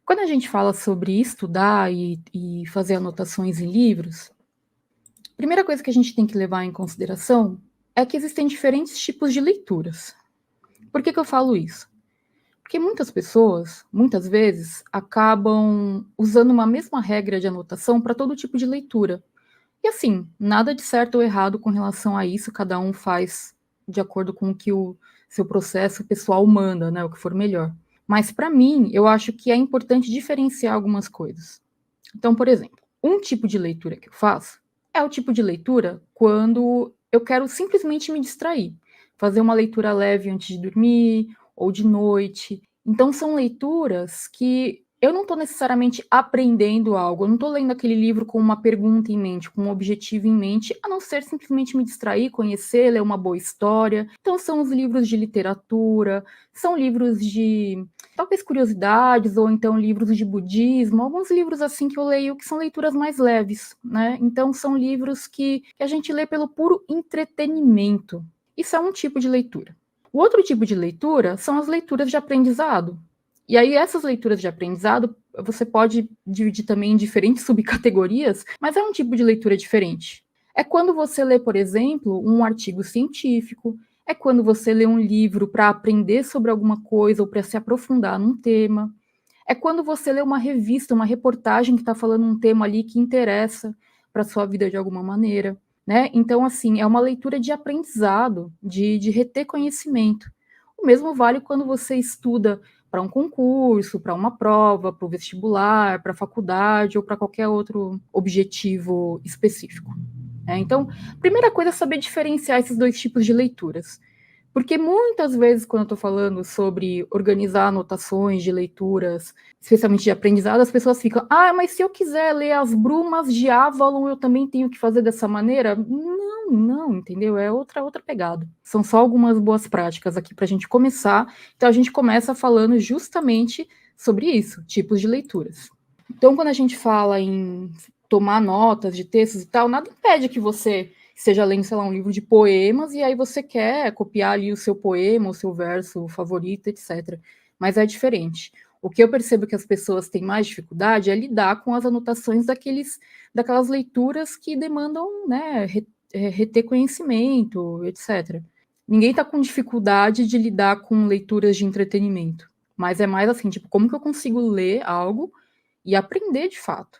Quando a gente fala sobre estudar e fazer anotações em livros, a primeira coisa que a gente tem que levar em consideração é que existem diferentes tipos de leituras. Por que eu falo isso? Porque muitas pessoas, muitas vezes, acabam usando uma mesma regra de anotação para todo tipo de leitura. E assim, nada de certo ou errado com relação a isso, cada um faz de acordo com o que o seu processo pessoal manda, né, o que for melhor. Mas para mim, eu acho que é importante diferenciar algumas coisas. Então, por exemplo, um tipo de leitura que eu faço é o tipo de leitura quando eu quero simplesmente me distrair, fazer uma leitura leve antes de dormir ou de noite. Então, são leituras que eu não estou necessariamente aprendendo algo, eu não estou lendo aquele livro com uma pergunta em mente, com um objetivo em mente, a não ser simplesmente me distrair, conhecer, ler uma boa história. Então, são os livros de literatura, são livros de talvez curiosidades, ou então livros de budismo, alguns livros assim que eu leio que são leituras mais leves, né? Então, são livros que a gente lê pelo puro entretenimento. Isso é um tipo de leitura. O outro tipo de leitura são as leituras de aprendizado. E aí, essas leituras de aprendizado, você pode dividir também em diferentes subcategorias, mas é um tipo de leitura diferente. É quando você lê, por exemplo, um artigo científico, é quando você lê um livro para aprender sobre alguma coisa ou para se aprofundar num tema. É quando você lê uma revista, uma reportagem que está falando um tema ali que interessa para a sua vida de alguma maneira. Né? Então, assim, é uma leitura de aprendizado, de reter conhecimento. O mesmo vale quando você estuda para um concurso, para uma prova, para o vestibular, para a faculdade ou para qualquer outro objetivo específico. Então, primeira coisa é saber diferenciar esses dois tipos de leituras. Porque muitas vezes, quando eu estou falando sobre organizar anotações de leituras, especialmente de aprendizado, as pessoas ficam, mas se eu quiser ler As Brumas de Avalon, eu também tenho que fazer dessa maneira? Não, entendeu? É outra pegada. São só algumas boas práticas aqui para a gente começar. Então, a gente começa falando justamente sobre isso, tipos de leituras. Então, quando a gente fala em tomar notas de textos e tal, nada impede que você esteja lendo, sei lá, um livro de poemas e aí você quer copiar ali o seu poema, o seu verso favorito, etc. Mas é diferente. O que eu percebo que as pessoas têm mais dificuldade é lidar com as anotações daquelas leituras que demandam, né, reter conhecimento, etc. Ninguém está com dificuldade de lidar com leituras de entretenimento, mas é mais assim, tipo, como que eu consigo ler algo e aprender de fato,